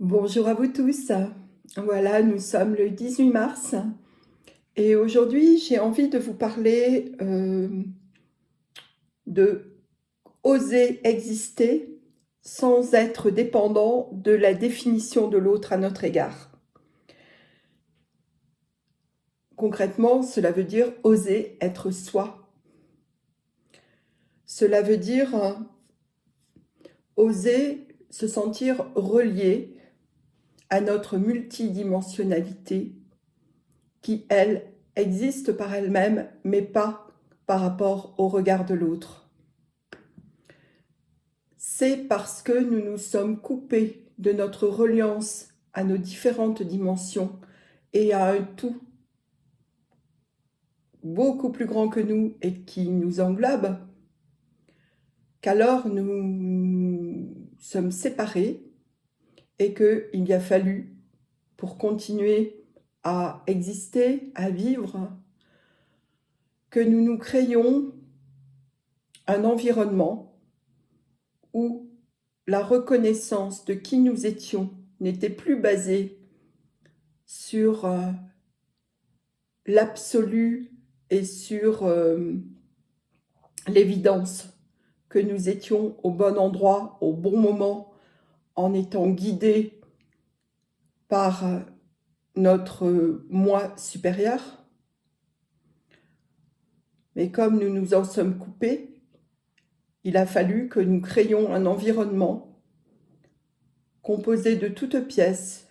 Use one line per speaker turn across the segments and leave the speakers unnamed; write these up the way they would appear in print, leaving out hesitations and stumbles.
Bonjour à vous tous. Voilà, nous sommes le 18 mars et aujourd'hui, j'ai envie de vous parler de oser exister sans être dépendant de la définition de l'autre à notre égard. Concrètement, cela veut dire oser être soi. Cela veut dire oser se sentir relié à notre multidimensionnalité qui, elle, existe par elle-même, mais pas par rapport au regard de l'autre. C'est parce que nous nous sommes coupés de notre reliance à nos différentes dimensions et à un tout beaucoup plus grand que nous et qui nous englobe, qu'alors nous sommes séparés et qu'il y a fallu, pour continuer à exister, à vivre, que nous nous créions un environnement où la reconnaissance de qui nous étions n'était plus basée sur l'absolu et sur l'évidence que nous étions au bon endroit, au bon moment, en étant guidés par notre moi supérieur. Mais comme nous nous en sommes coupés, il a fallu que nous créions un environnement composé de toutes pièces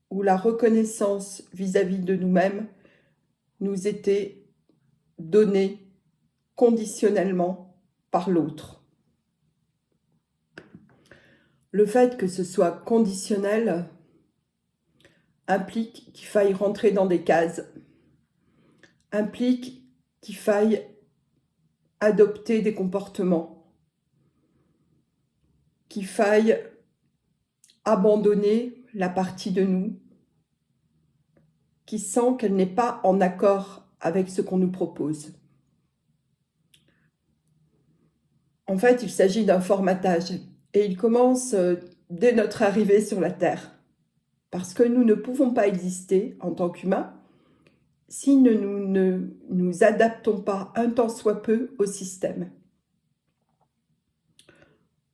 où la reconnaissance vis-à-vis de nous-mêmes nous était donnée conditionnellement par l'autre. Le fait que ce soit conditionnel implique qu'il faille rentrer dans des cases, implique qu'il faille adopter des comportements, qu'il faille abandonner la partie de nous qui sent qu'elle n'est pas en accord avec ce qu'on nous propose. En fait, il s'agit d'un formatage et il commence dès notre arrivée sur la Terre. Parce que nous ne pouvons pas exister en tant qu'humains si nous ne nous adaptons pas un tant soit peu au système.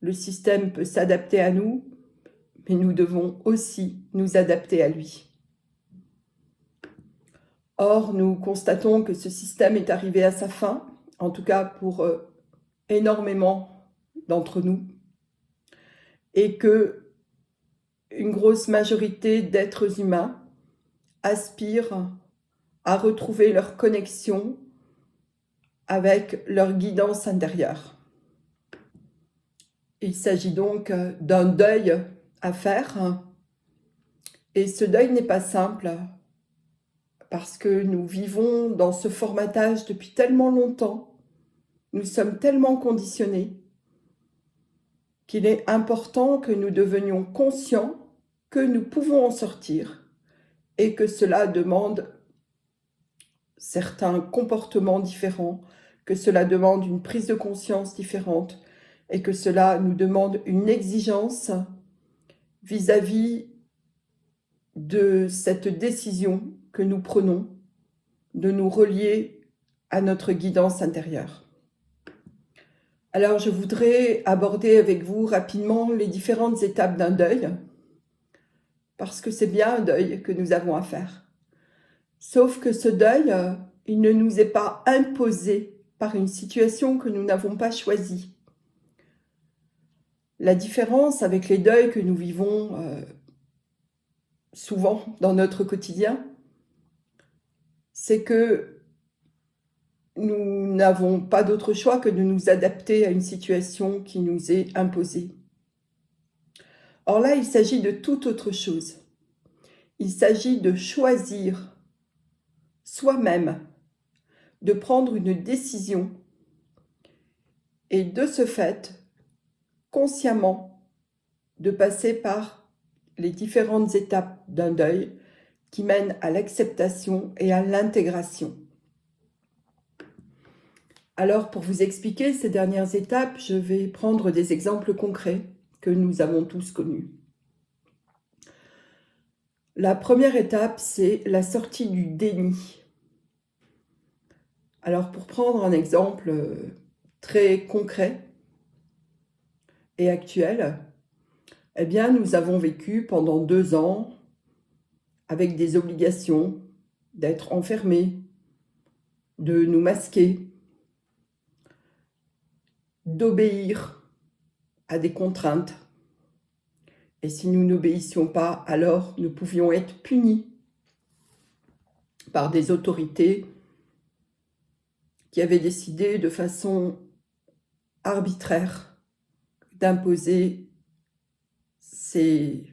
Le système peut s'adapter à nous, mais nous devons aussi nous adapter à lui. Or, nous constatons que ce système est arrivé à sa fin, en tout cas pour énormément d'entre nous, et que une grosse majorité d'êtres humains aspirent à retrouver leur connexion avec leur guidance intérieure. Il s'agit donc d'un deuil à faire, et ce deuil n'est pas simple parce que nous vivons dans ce formatage depuis tellement longtemps, nous sommes tellement conditionnés qu'il est important que nous devenions conscients que nous pouvons en sortir et que cela demande certains comportements différents, que cela demande une prise de conscience différente et que cela nous demande une exigence vis-à-vis de cette décision que nous prenons de nous relier à notre guidance intérieure. Alors, je voudrais aborder avec vous rapidement les différentes étapes d'un deuil, parce que c'est bien un deuil que nous avons à faire. Sauf que ce deuil, il ne nous est pas imposé par une situation que nous n'avons pas choisie. La différence avec les deuils que nous vivons souvent dans notre quotidien, c'est que nous n'avons pas d'autre choix que de nous adapter à une situation qui nous est imposée. Or là, il s'agit de toute autre chose. Il s'agit de choisir soi-même, de prendre une décision et de ce fait, consciemment, de passer par les différentes étapes d'un deuil qui mènent à l'acceptation et à l'intégration. Alors, pour vous expliquer ces dernières étapes, je vais prendre des exemples concrets que nous avons tous connus. La première étape, c'est la sortie du déni. Alors, pour prendre un exemple très concret et actuel, eh bien, nous avons vécu pendant 2 ans avec des obligations d'être enfermés, de nous masquer, d'obéir à des contraintes. Et si nous n'obéissions pas, alors nous pouvions être punis par des autorités qui avaient décidé de façon arbitraire d'imposer ces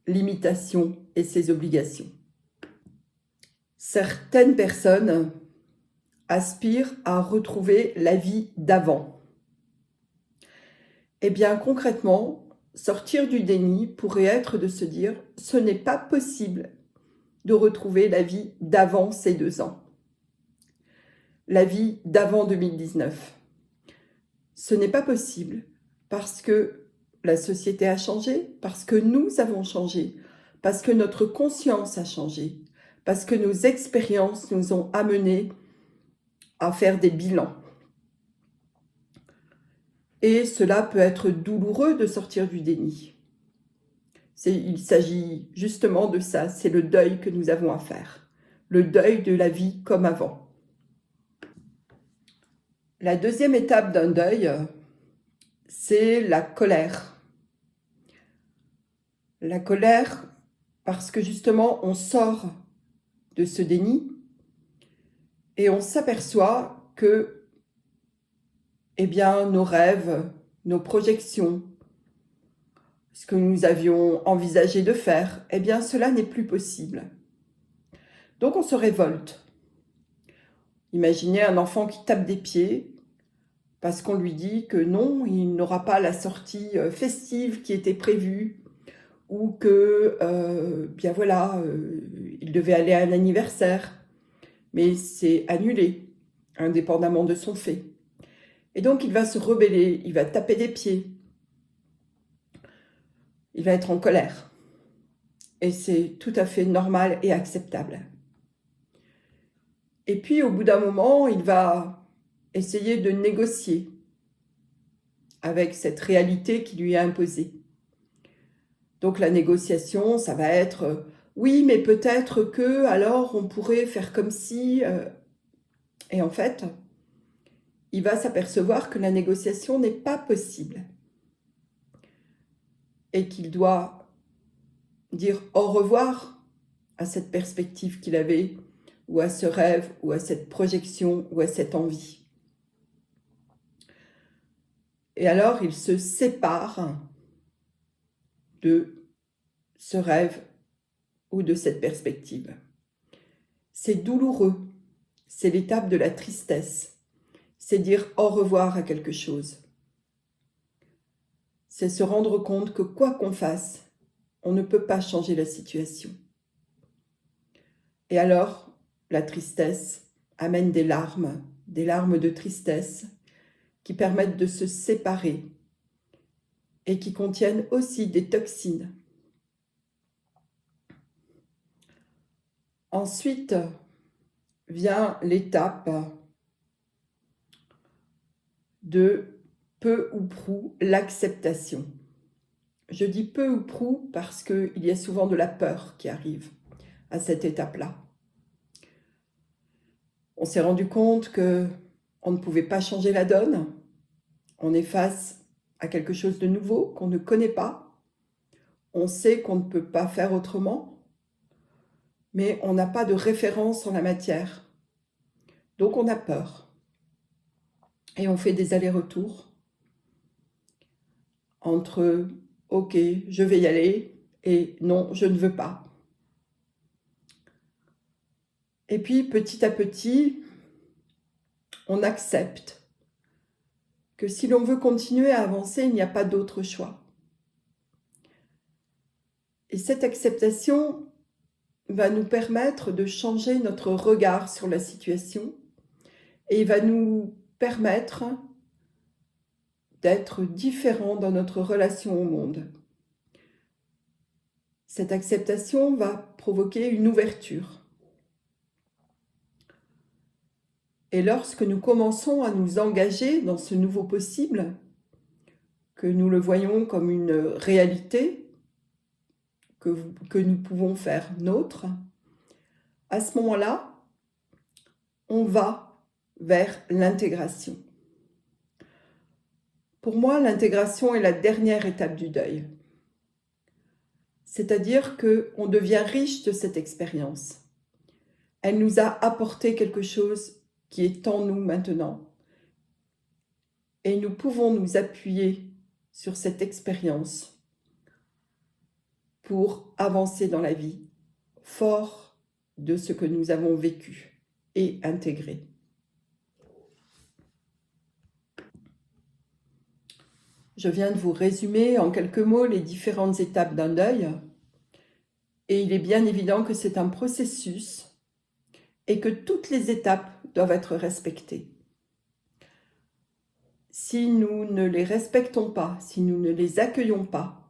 limitations et ces obligations. Certaines personnes aspirent à retrouver la vie d'avant. Eh bien, concrètement, sortir du déni pourrait être de se dire « ce n'est pas possible de retrouver la vie d'avant ces 2 ans, la vie d'avant 2019. Ce n'est pas possible parce que la société a changé, parce que nous avons changé, parce que notre conscience a changé, parce que nos expériences nous ont amenés à faire des bilans. Et cela peut être douloureux de sortir du déni. Il s'agit justement de ça, c'est le deuil que nous avons à faire. Le deuil de la vie comme avant. La deuxième étape d'un deuil, c'est la colère. La colère parce que justement on sort de ce déni et on s'aperçoit que eh bien, nos rêves, nos projections, ce que nous avions envisagé de faire, eh bien cela n'est plus possible. Donc on se révolte. Imaginez un enfant qui tape des pieds parce qu'on lui dit que non, il n'aura pas la sortie festive qui était prévue, ou que, bien voilà, il devait aller à un anniversaire, mais c'est annulé, indépendamment de son fait. Et donc il va se rebeller, il va taper des pieds, il va être en colère. Et c'est tout à fait normal et acceptable. Et puis au bout d'un moment, il va essayer de négocier avec cette réalité qui lui est imposée. Donc la négociation, ça va être oui, mais peut-être que, alors on pourrait faire comme si... Et en fait, il va s'apercevoir que la négociation n'est pas possible et qu'il doit dire au revoir à cette perspective qu'il avait, ou à ce rêve, ou à cette projection, ou à cette envie. Et alors, il se sépare de ce rêve ou de cette perspective. C'est douloureux, c'est l'étape de la tristesse, c'est dire au revoir à quelque chose. C'est se rendre compte que quoi qu'on fasse, on ne peut pas changer la situation. Et alors, la tristesse amène des larmes de tristesse qui permettent de se séparer et qui contiennent aussi des toxines. Ensuite vient l'étape de peu ou prou l'acceptation. Je dis peu ou prou parce qu'il y a souvent de la peur qui arrive à cette étape-là. On s'est rendu compte qu'on ne pouvait pas changer la donne. On est face à quelque chose de nouveau qu'on ne connaît pas. On sait qu'on ne peut pas faire autrement, mais on n'a pas de référence en la matière. Donc on a peur. Et on fait des allers-retours entre « ok, je vais y aller » et « non, je ne veux pas ». Et puis petit à petit, on accepte que si l'on veut continuer à avancer, il n'y a pas d'autre choix. Et cette acceptation va nous permettre de changer notre regard sur la situation et va nous permettre d'être différents dans notre relation au monde. Cette acceptation va provoquer une ouverture. Et lorsque nous commençons à nous engager dans ce nouveau possible, que nous le voyons comme une réalité, que nous pouvons faire nôtre, à ce moment-là, on va vers l'intégration. Pour moi, l'intégration est la dernière étape du deuil. C'est-à-dire qu'on devient riche de cette expérience. Elle nous a apporté quelque chose qui est en nous maintenant. Et nous pouvons nous appuyer sur cette expérience pour avancer dans la vie, fort de ce que nous avons vécu et intégré. Je viens de vous résumer en quelques mots les différentes étapes d'un deuil. Et il est bien évident que c'est un processus et que toutes les étapes doivent être respectées. Si nous ne les respectons pas, si nous ne les accueillons pas,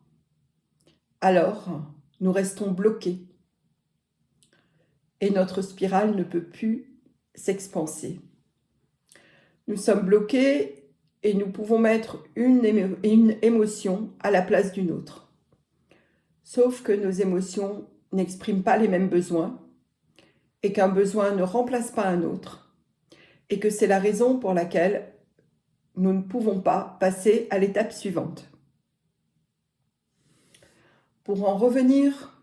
alors nous restons bloqués et notre spirale ne peut plus s'expanser. Nous sommes bloqués et nous pouvons mettre une émotion à la place d'une autre. Sauf que nos émotions n'expriment pas les mêmes besoins et qu'un besoin ne remplace pas un autre et que c'est la raison pour laquelle nous ne pouvons pas passer à l'étape suivante. Pour en revenir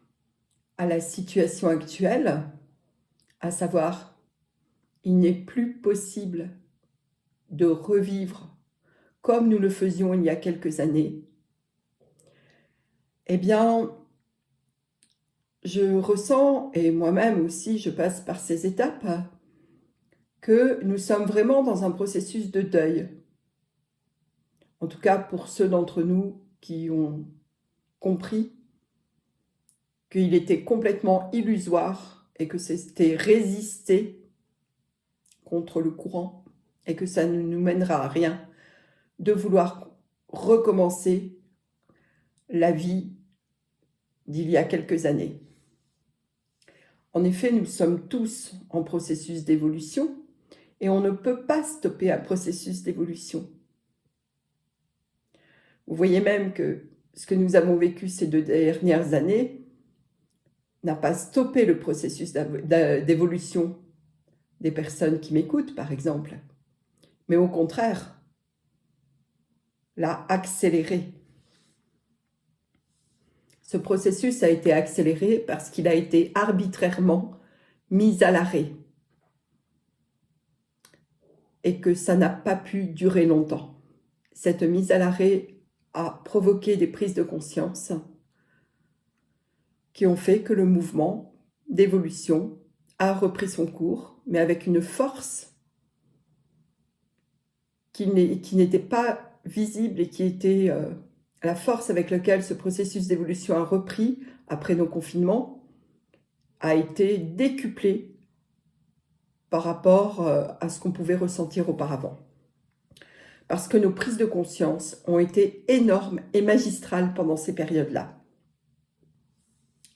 à la situation actuelle, à savoir, il n'est plus possible de revivre comme nous le faisions il y a quelques années, eh bien, je ressens, et moi-même aussi je passe par ces étapes, que nous sommes vraiment dans un processus de deuil. En tout cas pour ceux d'entre nous qui ont compris qu'il était complètement illusoire et que c'était résister contre le courant et que ça ne nous mènera à rien de vouloir recommencer la vie d'il y a quelques années. En effet, nous sommes tous en processus d'évolution et on ne peut pas stopper un processus d'évolution. Vous voyez même que ce que nous avons vécu ces 2 dernières années n'a pas stoppé le processus d'évolution des personnes qui m'écoutent, par exemple, mais au contraire, l'a accéléré. Ce processus a été accéléré parce qu'il a été arbitrairement mis à l'arrêt et que ça n'a pas pu durer longtemps. Cette mise à l'arrêt a provoqué des prises de conscience qui ont fait que le mouvement d'évolution a repris son cours, mais avec une force qui n'était pas visible et qui était la force avec laquelle ce processus d'évolution a repris après nos confinements a été décuplé par rapport à ce qu'on pouvait ressentir auparavant. Parce que nos prises de conscience ont été énormes et magistrales pendant ces périodes-là.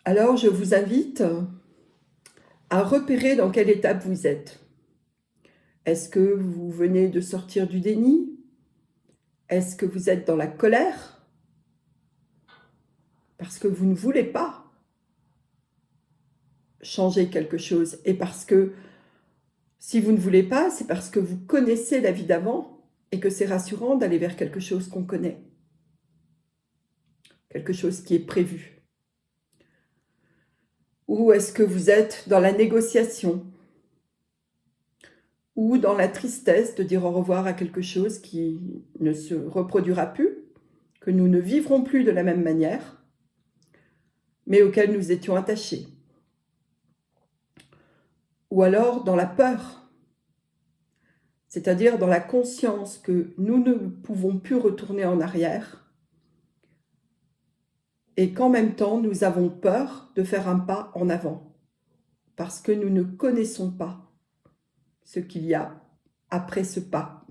Alors je vous invite à repérer dans quelle étape vous êtes. Est-ce que vous venez de sortir du déni? Est-ce que vous êtes dans la colère? Parce que vous ne voulez pas changer quelque chose. Et parce que si vous ne voulez pas, c'est parce que vous connaissez la vie d'avant et que c'est rassurant d'aller vers quelque chose qu'on connaît. Quelque chose qui est prévu. Ou est-ce que vous êtes dans la négociation? Ou dans la tristesse de dire au revoir à quelque chose qui ne se reproduira plus, que nous ne vivrons plus de la même manière, mais auquel nous étions attachés. Ou alors dans la peur, c'est-à-dire dans la conscience que nous ne pouvons plus retourner en arrière et qu'en même temps nous avons peur de faire un pas en avant parce que nous ne connaissons pas ce qu'il y a après ce pas.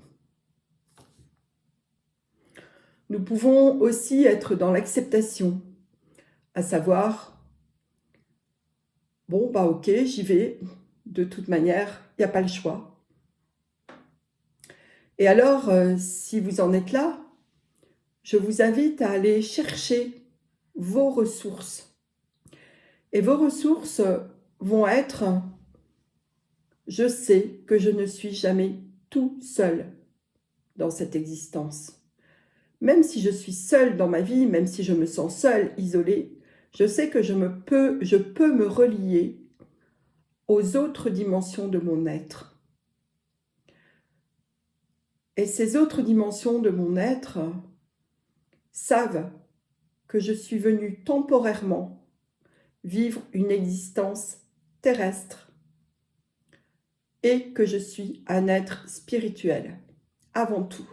Nous pouvons aussi être dans l'acceptation, à savoir Bon, bah ok, j'y vais. De toute manière, il n'y a pas le choix. Et alors, si vous en êtes là, je vous invite à aller chercher vos ressources. Et vos ressources vont être, je sais que je ne suis jamais tout seul dans cette existence. Même si je suis seule dans ma vie, même si je me sens seule, isolée, je sais que je peux me relier aux autres dimensions de mon être. Et ces autres dimensions de mon être savent que je suis venue temporairement vivre une existence terrestre et que je suis un être spirituel, avant tout.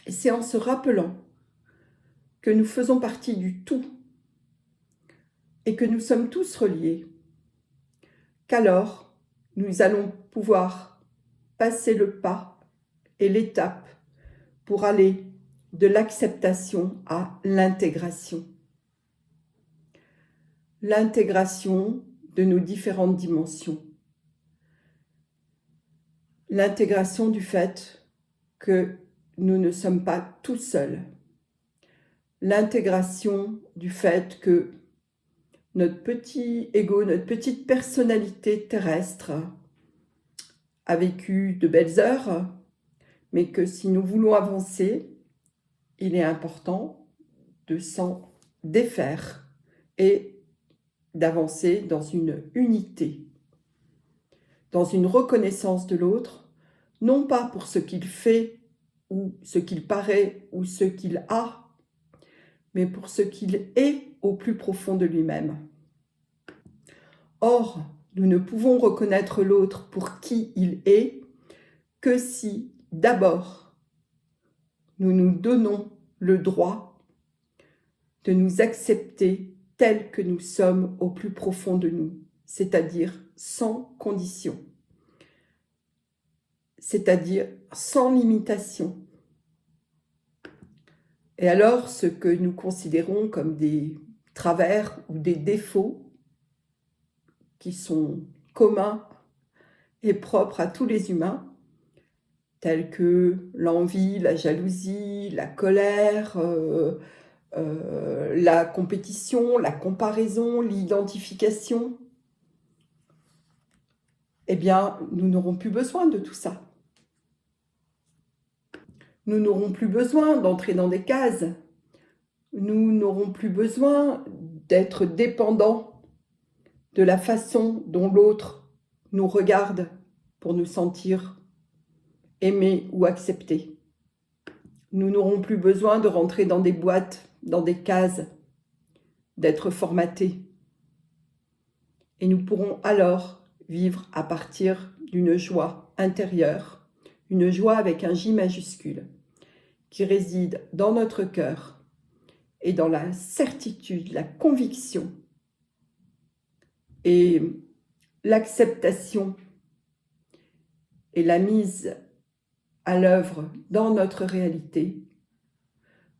Et c'est en se rappelant que nous faisons partie du tout et que nous sommes tous reliés, qu'alors nous allons pouvoir passer le pas et l'étape pour aller de l'acceptation à l'intégration. L'intégration de nos différentes dimensions. L'intégration du fait que nous ne sommes pas tout seuls. L'intégration du fait que notre petit ego, notre petite personnalité terrestre a vécu de belles heures, mais que si nous voulons avancer, il est important de s'en défaire et d'avancer dans une unité, dans une reconnaissance de l'autre, non pas pour ce qu'il fait ou ce qu'il paraît ou ce qu'il a, mais pour ce qu'il est au plus profond de lui-même. Or, nous ne pouvons reconnaître l'autre pour qui il est que si, d'abord, nous nous donnons le droit de nous accepter tels que nous sommes au plus profond de nous, c'est-à-dire sans condition, c'est-à-dire sans limitation. Et alors, ce que nous considérons comme des travers ou des défauts qui sont communs et propres à tous les humains, tels que l'envie, la jalousie, la colère, la compétition, la comparaison, l'identification, eh bien, nous n'aurons plus besoin de tout ça. Nous n'aurons plus besoin d'entrer dans des cases. Nous n'aurons plus besoin d'être dépendants de la façon dont l'autre nous regarde pour nous sentir aimés ou acceptés. Nous n'aurons plus besoin de rentrer dans des boîtes, dans des cases, d'être formatés. Et nous pourrons alors vivre à partir d'une joie intérieure, une joie avec un J majuscule, qui réside dans notre cœur et dans la certitude, la conviction et l'acceptation et la mise à l'œuvre dans notre réalité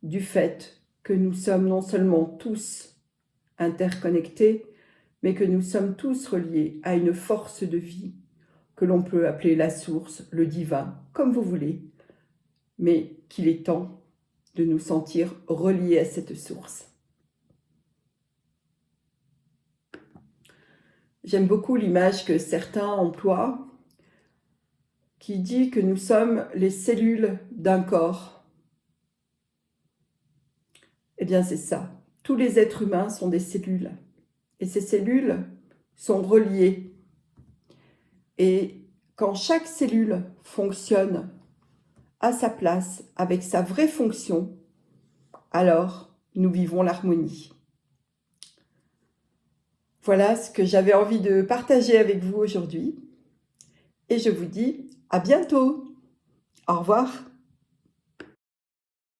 du fait que nous sommes non seulement tous interconnectés, mais que nous sommes tous reliés à une force de vie que l'on peut appeler la source, le divin, comme vous voulez, mais qu'il est temps de nous sentir reliés à cette source. J'aime beaucoup l'image que certains emploient qui dit que nous sommes les cellules d'un corps. Eh bien, c'est ça. Tous les êtres humains sont des cellules. Et ces cellules sont reliées. Et quand chaque cellule fonctionne à sa place, avec sa vraie fonction, alors nous vivons l'harmonie. Voilà ce que j'avais envie de partager avec vous aujourd'hui. Et je vous dis à bientôt. Au revoir.